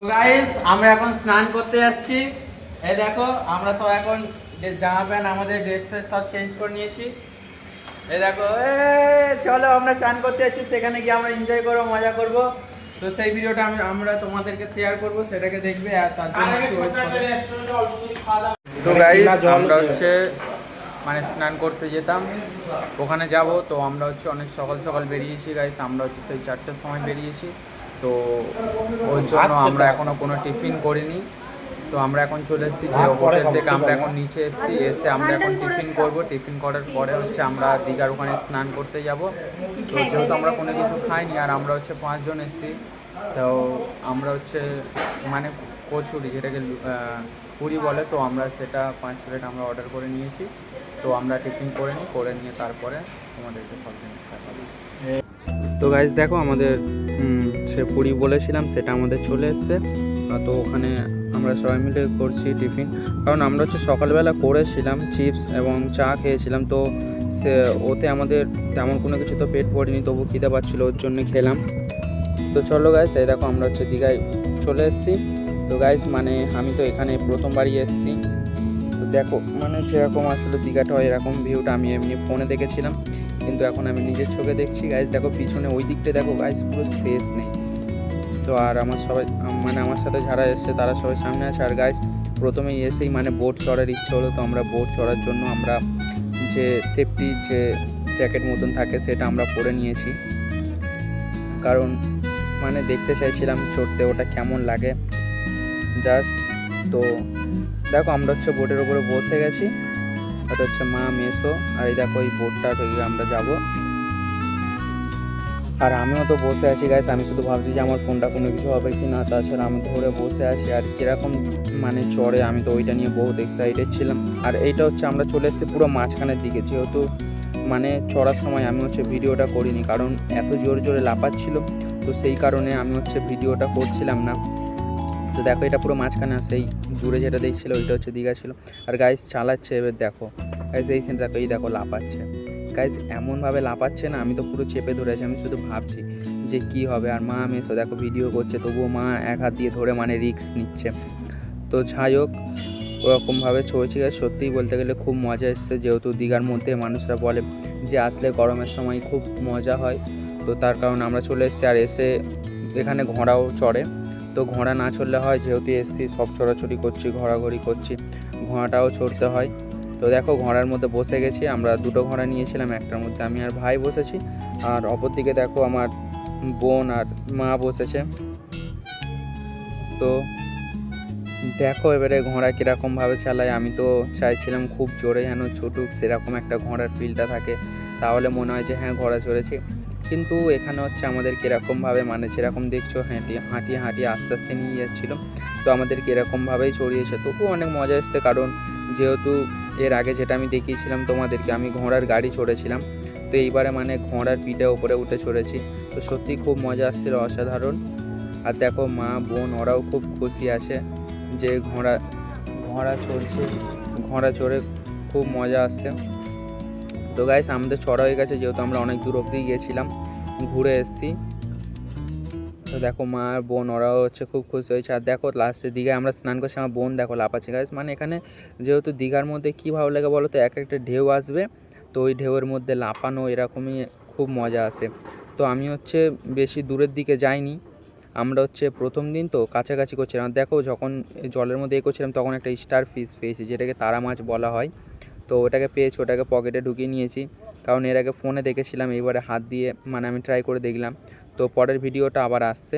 Guys আমরা এখন স্নান করতে যাচ্ছি। এই দেখো আমরা সব এখন যে জামা প্যান্ট আমাদের ড্রেস ফ্রেস সব চেঞ্জ করে নিয়েছি। এই দেখো চলো আমরা স্নান করতে যাচ্ছি, সেখানে গিয়ে আমরা এনজয় করবো, মজা করব। তো সেই ভিডিওটা আমরা তোমাদেরকে শেয়ার করব, সেটাকে দেখবে আর তার জন্য একটু ওয়েট করো। তো গাইস আমরা হচ্ছে মানে স্নান করতে যেতাম, ওখানে যাব। তো আমরা হচ্ছে অনেক সকাল সকাল বেরিয়েছি গাইস, আমরা হচ্ছে সেই 4টার সময় বেরিয়েছি। তো ওই জন্য আমরা এখনও কোনো টিফিন করিনি। তো আমরা এখন চলে এসেছি যে হোটেল থেকে আমরা এখন নিচে এসে আমরা এখন টিফিন করব। টিফিন করার পরে হচ্ছে আমরা দীঘার ওখানে স্নান করতে যাব। তো যেহেতু আমরা কোনো কিছু খাইনি আর আমরা হচ্ছে 5 জন এসেছি, তো আমরা হচ্ছে মানে কচুরি যেটাকে পুরি বলে, তো আমরা সেটা 5 প্লেট আমরা অর্ডার করে নিয়েছি। তো আমরা টিফিন করে নিয়ে তারপরে তোমাদেরকে সব জিনিস দেখাবো। তো গাইজ দেখো আমাদের সে পুরি বলেছিলাম সেটা আমাদের চলে এসছে। তো ওখানে আমরা সবাই মিলে করছি টিফিন, কারণ আমরা হচ্ছে সকালবেলা করেছিলাম চিপস এবং চা খেয়েছিলাম। তো সে ওতে আমাদের তেমন কোনো কিছু তো পেট ভরিনি, তবু খিদে পাচ্ছিলো, ওর জন্য খেলাম। তো চলো গাইজ, এই দেখো আমরা হচ্ছে দীঘায় চলে এসেছি। তো গাইজ মানে আমি তো এখানে প্রথমবারই এসেছি। তো দেখো মানে যেরকম আসলে দীঘাটা হয় এরকম ভিউটা আমি এমনি ফোনে দেখেছিলাম, কিন্তু এখন আমি নিজের চোখে দেখছি। গাইজ দেখো পিছনে ওই দিকটা দেখো গাইজ, পুরো শেষ নেই। তো আর আমার সবাই মানে আমার সাথে যারা এসছে তারা সবাই সামনে আছে। আর গাইজ প্রথমেই এসেই মানে বোট চড়ার ইচ্ছে হলো, তো আমরা বোট চড়ার জন্য আমরা যে সেফটি যে জ্যাকেট মতন থাকে সেটা আমরা পরে নিয়েছি, কারণ মানে দেখতে চাইছিলাম চড়তে ওটা কেমন লাগে জাস্ট। তো দেখো আমরা হচ্ছে বোটের ওপরে বসে গেছি, ওটা হচ্ছে মা মেসো। আর এই দেখো এই বোটটা থেকে আমরা যাব, আর আমিও তো বসে আছি গাইস। আমি শুধু ভাবছি যে আমার ফোনটা কোনো কিছু হবে কি না, তাছাড়া আমি তো ধরে বসে আছি। আর কীরকম মানে চড়ে আমি তো ওইটা নিয়ে বহুত এক্সাইটেড ছিলাম। আর এইটা হচ্ছে আমরা চলে এসেছি পুরো মাঝখানের দিকে, যেহেতু মানে চড়ার সময় আমি হচ্ছে ভিডিওটা করিনি, কারণ এত জোরে জোরে লাফাচ্ছিল, তো সেই কারণে আমি হচ্ছে ভিডিওটা করছিলাম না। তো দেখো এটা পুরো মাঝখানে, সেই দূরে যেটা দেখছিল ওইটা হচ্ছে দীঘা ছিল। আর গাইস চালাচ্ছে, এবার দেখো গাইস এই সিন দেখো, এই দেখো লাফাচ্ছে গাইস, এমনভাবে লাফাচ্ছে না, আমি তো পুরো চেপে ধরে আছি। আমি শুধু ভাবছি যে কি হবে। আর মা মেসো দেখো ভিডিও করছে, তবুও মা এক হাত দিয়ে ধরে মানে রিস্ক নিচ্ছে। তো যাই হোক ওরকমভাবে চলছে গাইস। সত্যিই বলতে গেলে খুব মজা এসছে, যেহেতু দীঘার মধ্যে মানুষরা বলে যে আসলে গরমের সময় খুব মজা হয়। তো তার কারণে আমরা চলে এসেছি। আর এসে এখানে ঘোড়াও চড়ে, তো ঘোড়া না চড়লে হয়, যেহেতু এসছি সব চড়াচড়ি করছি, ঘোরাঘুরি করছি, ঘোড়াটাও চড়তে হয়। তো দেখো ঘোড়ার মধ্যে বসে গেছি, আমরা দুটো ঘোড়া নিয়েছিলাম, একটার মধ্যে আমি আর ভাই বসেছি, আর অপর দিকে দেখো আমার বোন আর মা বসেছে। তো দেখো এবারে ঘোড়া কীরকমভাবে চালায়। আমি তো চাইছিলাম খুব জোরে যেন ছুটুক, সেরকম একটা ঘোড়ার ফিলটা থাকে, তাহলে মনে হয় যে হ্যাঁ ঘোড়া চড়েছি। কিন্তু এখানে হচ্ছে আমাদের কীরকমভাবে মানে যেরকম দেখছো হাঁটিয়ে আস্তে আস্তে নিয়ে যাচ্ছিলো, তো আমাদের কীরকমভাবেই চড়িয়েছে। তবুও অনেক মজা এসছে, কারণ যেহেতু এর আগে যেটা আমি দেখিয়েছিলাম তোমাদেরকে, আমি ঘোড়ার গাড়ি চড়েছিলাম, তো এইবারে মানে ঘোড়ার পিঠে ওপরে উঠে চড়েছি। তো সত্যি খুব মজা আসছিল, অসাধারণ। আর দেখো মা বোন ওরাও খুব খুশি আছে যে ঘোড়া চড়ছে, ঘোড়া চড়ে খুব মজা আসছে। তো গাইস আমাদের চড়া হয়ে গেছে, যেহেতু আমরা অনেক দূর অবধি গিয়েছিলাম, ঘুরে এসেছি। তো দেখো মা আর বোন ওরাও হচ্ছে খুব খুশি হয়েছে। আর দেখো লাস্টে দীঘায় আমরা স্নান করছি, আমার বোন দেখো লাফাচ্ছে গাইস। মানে এখানে যেহেতু দীঘার মধ্যে কী ভালো লাগে বলো তো, এক একটা ঢেউ আসবে, তো ওই ঢেউয়ের মধ্যে লাফানো এরকমই খুব মজা আসে। তো আমি হচ্ছে বেশি দূরের দিকে যাইনি, আমরা হচ্ছে প্রথম দিন তো কাছাকাছি করছিলাম। দেখো যখন জলের মধ্যে করছিলাম তখন একটা স্টার ফিশ পেয়েছি, যেটাকে তারা মাছ বলা হয়। তো ওটাকে পেয়েছি, ওটাকে পকেটে ঢুকিয়ে নিয়েছি, কারণ এর আগে ফোনে দেখেছিলাম, এইবারে হাত দিয়ে মানে আমি ট্রাই করে দেখলাম। তো পরের ভিডিওটা আবার আসছে।